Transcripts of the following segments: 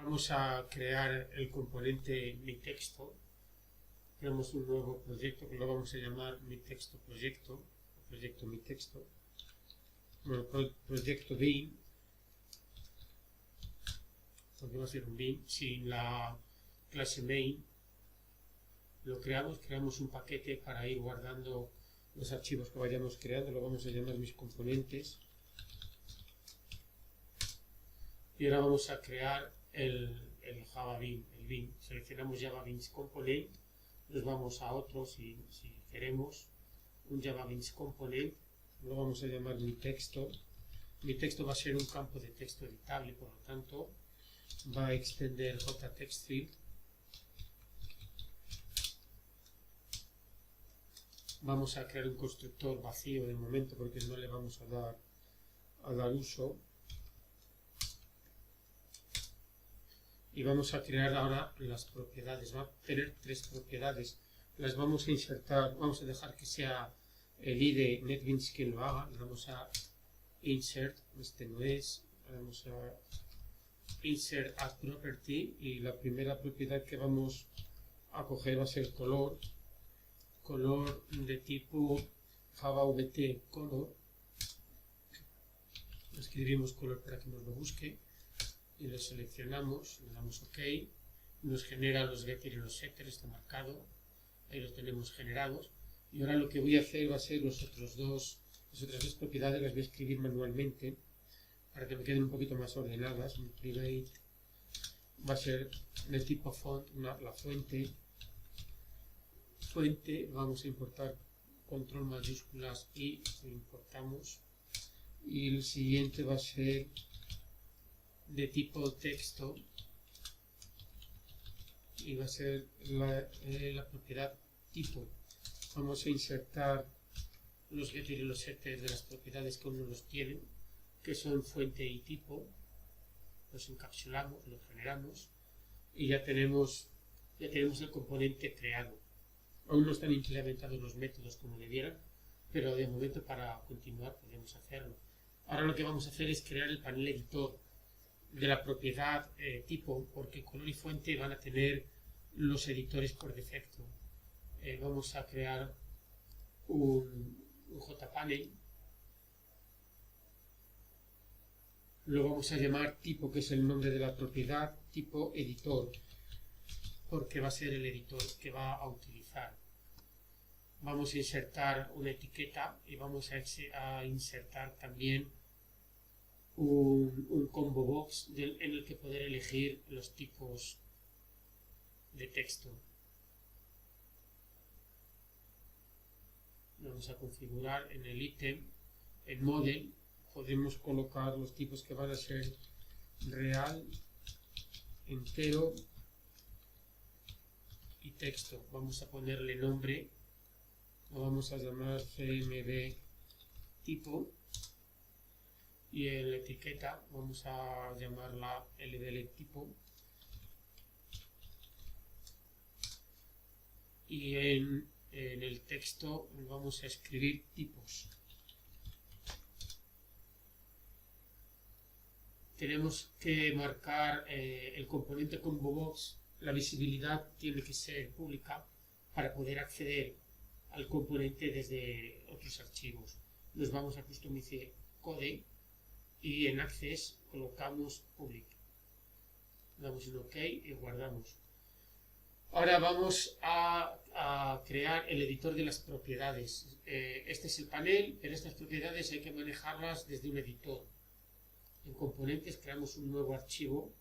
vamos a crear el componente mi texto. Creamos un nuevo proyecto que lo vamos a llamar mi texto proyecto, proyecto mi texto. Bueno, proyecto bin, porque va a ser un bin, sin la clase main. Lo creamos un paquete para ir guardando los archivos que vayamos creando, lo vamos a llamar mis componentes. Y ahora vamos a crear el Java Bean, el bin. Seleccionamos Java Beans Component, nos vamos a otro si queremos, un Java Beans Component, lo vamos a llamar mi texto. Mi texto va a ser un campo de texto editable, por lo tanto va a extender JTextField. Vamos a crear un constructor vacío de momento porque no le vamos a dar uso. Y vamos a crear ahora las propiedades. Va a tener 3 propiedades. Las vamos a insertar, vamos a dejar que sea el IDE NetBeans quien lo haga. Le vamos a insert, este no es, vamos a insert add property y la primera propiedad que vamos a coger va a ser color de tipo JavaVT color. Escribimos color para que nos lo busque y lo seleccionamos, le damos OK, nos genera los getter y los setter, está marcado, ahí los tenemos generados. Y ahora lo que voy a hacer va a ser las otras dos propiedades, las voy a escribir manualmente para que me queden un poquito más ordenadas. Mi private va a ser de tipo font, la fuente, vamos a importar control mayúsculas y lo importamos. Y el siguiente va a ser de tipo texto y va a ser la propiedad tipo. Vamos a insertar los getter y los setters de las propiedades que uno los tiene, que son fuente y tipo. Los encapsulamos, los generamos y ya tenemos el componente creado. Aún no están implementados los métodos como debieran, pero de momento para continuar podemos hacerlo. Ahora lo que vamos a hacer es crear el panel editor de la propiedad tipo, porque color y fuente van a tener los editores por defecto. Vamos a crear un JPanel, lo vamos a llamar tipo, que es el nombre de la propiedad, tipo editor, porque va a ser el editor que va a utilizar. Vamos a insertar una etiqueta y vamos a insertar también un combo box en el que poder elegir los tipos de texto. Vamos a configurar en el ítem, en model, podemos colocar los tipos que van a ser real, entero y texto. Vamos a ponerle nombre, lo vamos a llamar cmd tipo. Y en la etiqueta vamos a llamarla ldl tipo. Y en el texto vamos a escribir tipos. Tenemos que marcar el componente combo box. La visibilidad tiene que ser pública para poder acceder al componente desde otros archivos. Nos vamos a Customize Code y en Access colocamos Public. Damos un OK y guardamos. Ahora vamos a crear el editor de las propiedades. Este es el panel, pero estas propiedades hay que manejarlas desde un editor. En componentes creamos un nuevo archivo,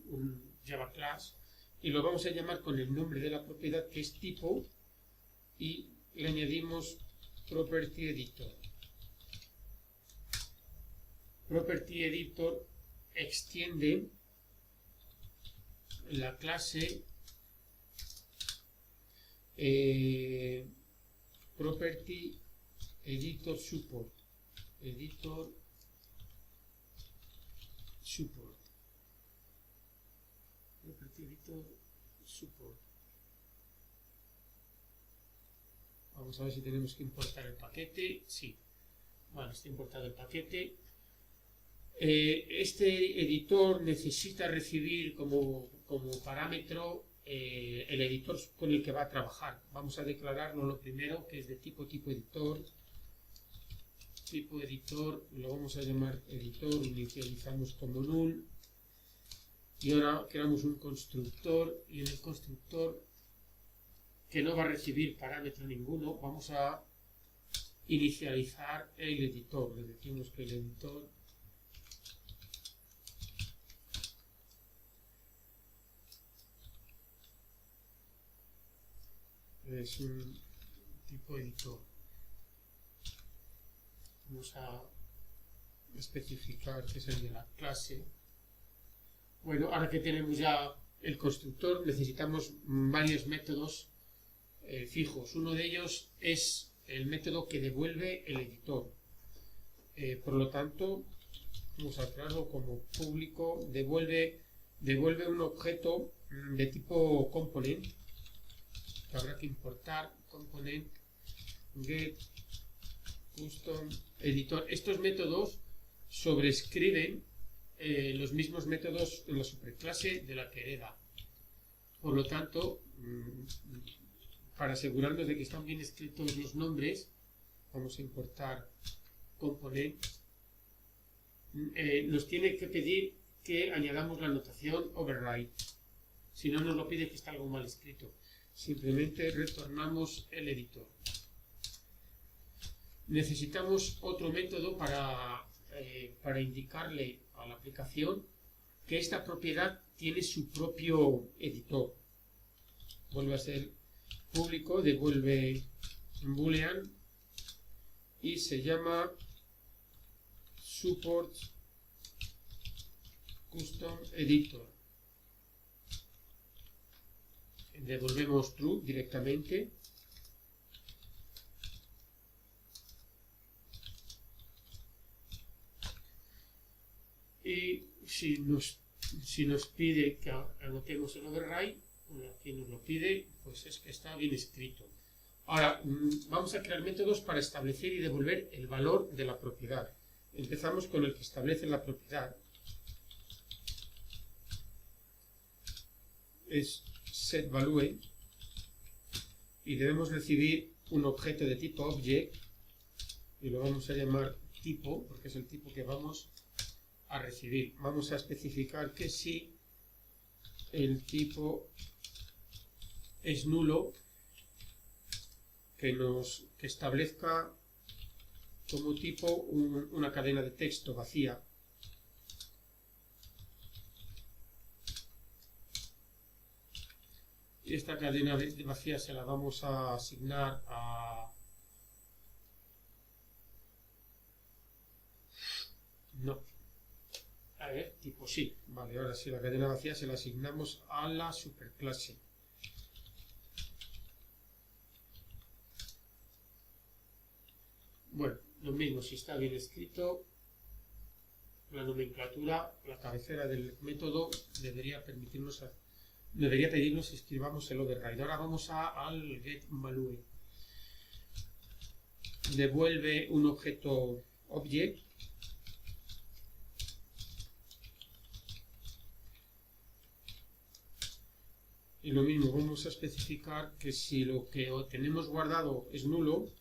un Java Class, y lo vamos a llamar con el nombre de la propiedad, que es tipo, y le añadimos Property Editor. Property Editor extiende la clase Property Editor Support. Property Editor Support. Vamos a ver si tenemos que importar el paquete. Sí. Bueno, está importado el paquete. Este editor necesita recibir como parámetro el editor con el que va a trabajar. Vamos a declararlo lo primero, que es de tipo editor. Tipo editor, lo vamos a llamar editor, inicializamos como null. Y ahora creamos un constructor, y en el constructor, que no va a recibir parámetro ninguno, vamos a inicializar el editor. Le decimos que el editor es un tipo editor. Vamos a especificar que es el de la clase. Bueno, ahora que tenemos ya el constructor, necesitamos varios métodos fijos. Uno de ellos es el método que devuelve el editor. Por lo tanto, vamos a crearlo como público. Devuelve un objeto de tipo component, que habrá que importar. Component get custom editor. Estos métodos sobrescriben los mismos métodos en la superclase de la que hereda. Por lo tanto, para asegurarnos de que están bien escritos los nombres, vamos a importar component. Nos tiene que pedir que añadamos la notación override. Si no nos lo pide, que está algo mal escrito. Simplemente retornamos el editor. Necesitamos otro método para indicarle a la aplicación que esta propiedad tiene su propio editor. Vuelve a ser público, devuelve un boolean y se llama support custom editor. Devolvemos true directamente. Y si nos pide que anotemos el override, aquí nos lo pide, pues es que está bien escrito. Ahora, vamos a crear métodos para establecer y devolver el valor de la propiedad. Empezamos con el que establece la propiedad. Es setValue y debemos recibir un objeto de tipo object y lo vamos a llamar tipo, porque es el tipo que vamos a recibir. Vamos a especificar que si el tipo es nulo, que establezca como tipo una cadena de texto vacía. Y esta cadena vacía se la vamos a asignar a... No. A ver, tipo sí. Vale, ahora sí, la cadena vacía se la asignamos a la superclase. Bueno, lo mismo, si está bien escrito, la nomenclatura, la cabecera del método debería pedirnos que escribamos el override. Ahora vamos al getValue. Devuelve un objeto object. Y lo mismo, vamos a especificar que si lo que tenemos guardado es nulo,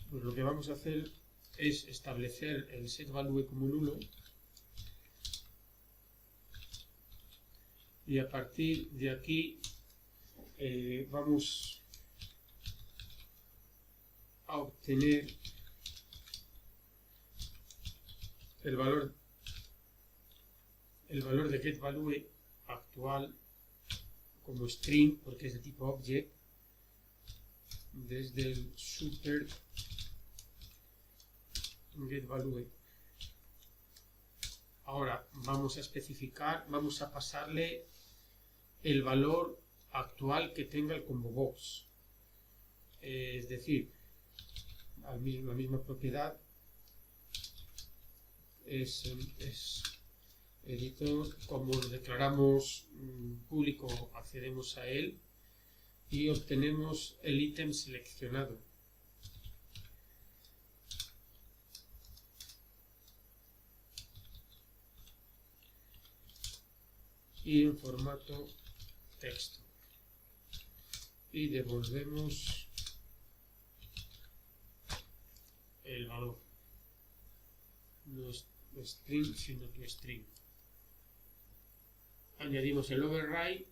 pues lo que vamos a hacer es establecer el setValue como nulo y a partir de aquí vamos a obtener el valor de getValue actual como string, porque es de tipo object, desde el super getValue. Ahora vamos a especificar, vamos a pasarle el valor actual que tenga el combo box, es decir, la misma propiedad es editor. Como lo declaramos público, accedemos a él y obtenemos el ítem seleccionado. Y en formato texto. Y devolvemos el valor. No es string, sino tu string. Añadimos el override.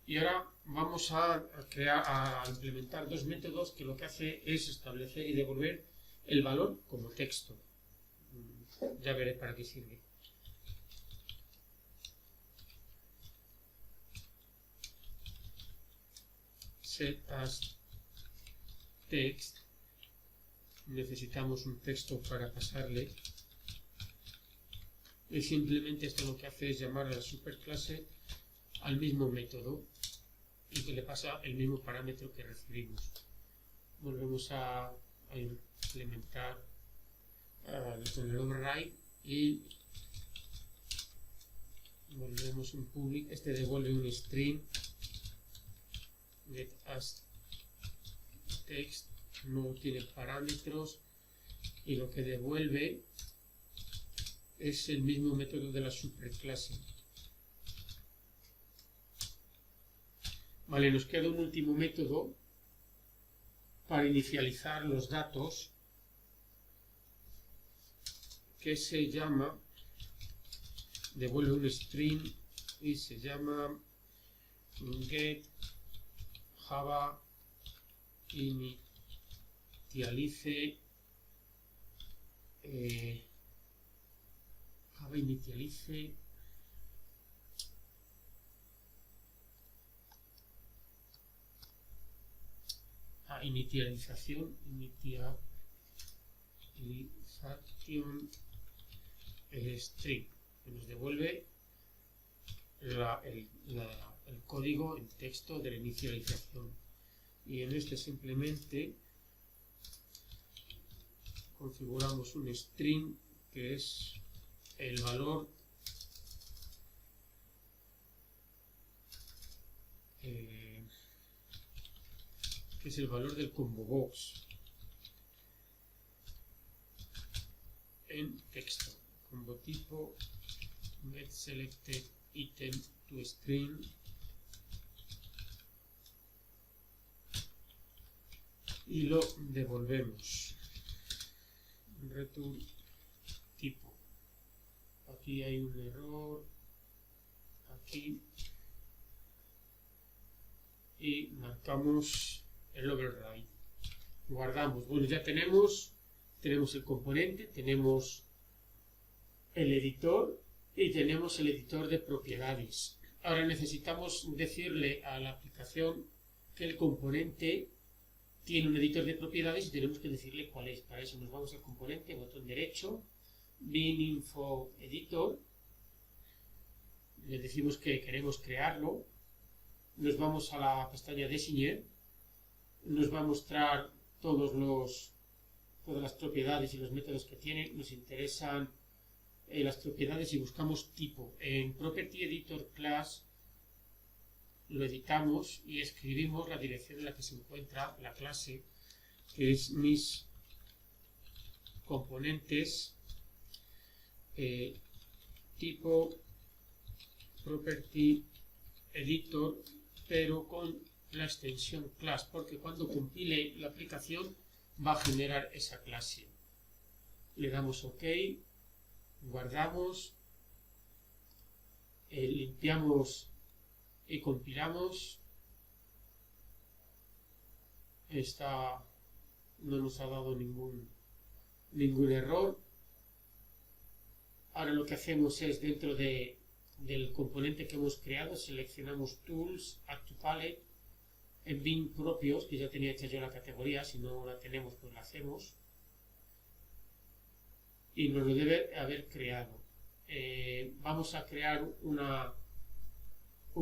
Y ahora vamos a implementar dos métodos que lo que hace es establecer y devolver el valor como texto. Ya veré para qué sirve. Set as text. Necesitamos un texto para pasarle. Y simplemente esto lo que hace es llamar a la superclase al mismo método y que le pasa el mismo parámetro que recibimos. Volvemos a implementar con el override y volvemos un public. Este devuelve un string get as text, no tiene parámetros y lo que devuelve es el mismo método de la superclase. Vale, nos queda un último método para inicializar los datos que se llama, devuelve un string y se llama get java initialize inicialización string, que nos devuelve el código en texto de la inicialización. Y en este simplemente configuramos un string que es el valor del combo box en texto. Combo tipo get selected item to string y lo devolvemos. Return tipo. Aquí hay un error. Aquí. Y marcamos el override. Guardamos. Bueno, ya tenemos el componente, tenemos el editor y tenemos el editor de propiedades. Ahora necesitamos decirle a la aplicación que el componente tiene un editor de propiedades y tenemos que decirle cuál es. Para eso nos vamos al componente, botón derecho, bin info editor, le decimos que queremos crearlo, nos vamos a la pestaña designer, nos va a mostrar todas las propiedades y los métodos que tiene. Nos interesan las propiedades y buscamos tipo. En property editor class lo editamos y escribimos la dirección en la que se encuentra la clase, que es mis componentes tipo property editor, pero con la extensión class, porque cuando compile la aplicación va a generar esa clase. Le damos OK, guardamos, limpiamos y compilamos. No nos ha dado ningún error. Ahora lo que hacemos es, dentro del componente que hemos creado, seleccionamos Tools, Add to Palette, en bin propios, que ya tenía hecha yo la categoría, si no la tenemos pues la hacemos, y nos lo debe haber creado. Vamos a crear un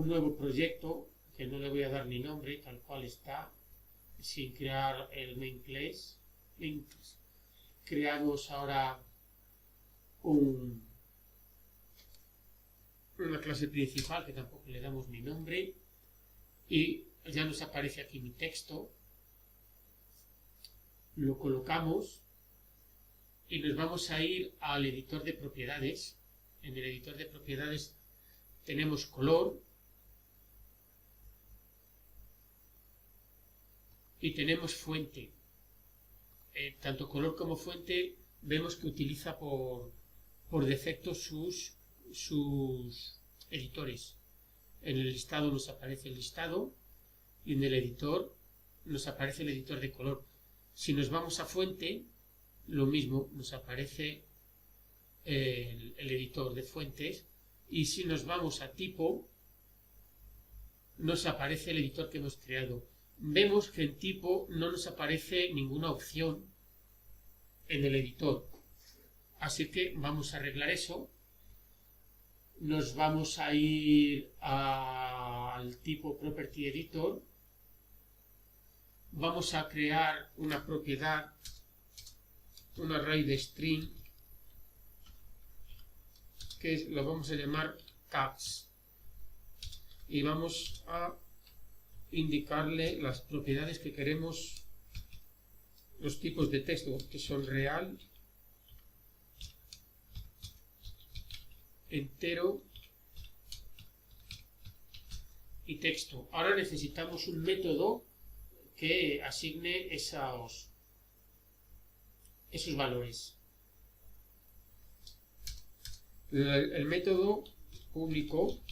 nuevo proyecto que no le voy a dar ni nombre, tal cual está, sin crear el main class. Creamos ahora un una clase principal que tampoco le damos ni nombre y ya nos aparece aquí mi texto. Lo colocamos y nos vamos a ir al editor de propiedades. En el editor de propiedades tenemos color y tenemos fuente. Tanto color como fuente vemos que utiliza por defecto sus editores. En el listado nos aparece el listado y en el editor nos aparece el editor de color. Si nos vamos a fuente, lo mismo, nos aparece el editor de fuentes, y si nos vamos a tipo, nos aparece el editor que hemos creado. Vemos que en tipo no nos aparece ninguna opción en el editor, así que vamos a arreglar eso. Nos vamos a ir al tipo Property Editor, vamos a crear una propiedad, un array de string, que lo vamos a llamar tags, y vamos a indicarle las propiedades que queremos, los tipos de texto, que son real, entero y texto. Ahora necesitamos un método que asigne esos valores. El método público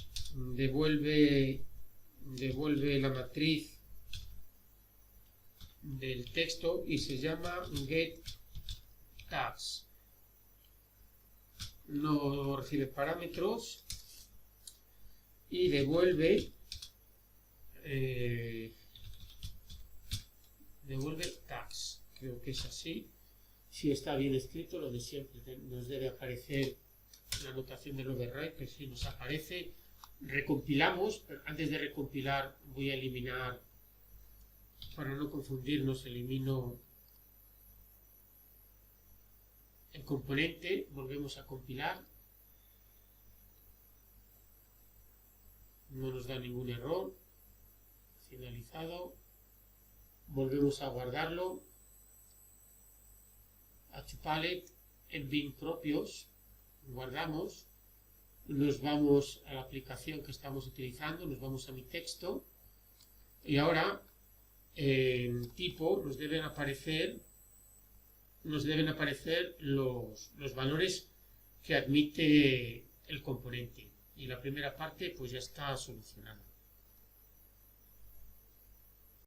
devuelve la matriz del texto y se llama getTags. No recibe parámetros y devuelve tags. Creo que es así. Si está bien escrito, lo de siempre, nos debe aparecer la anotación del override, que sí nos aparece. Recompilamos. Antes de recompilar voy a eliminar, para no confundirnos, elimino el componente. Volvemos a compilar. No nos da ningún error. Finalizado. Volvemos a guardarlo. HPalette en bin propios. Guardamos. Nos vamos a la aplicación que estamos utilizando. Nos vamos a mi texto. Y ahora en tipo nos deben aparecer los valores que admite el componente. Y la primera parte pues ya está solucionada.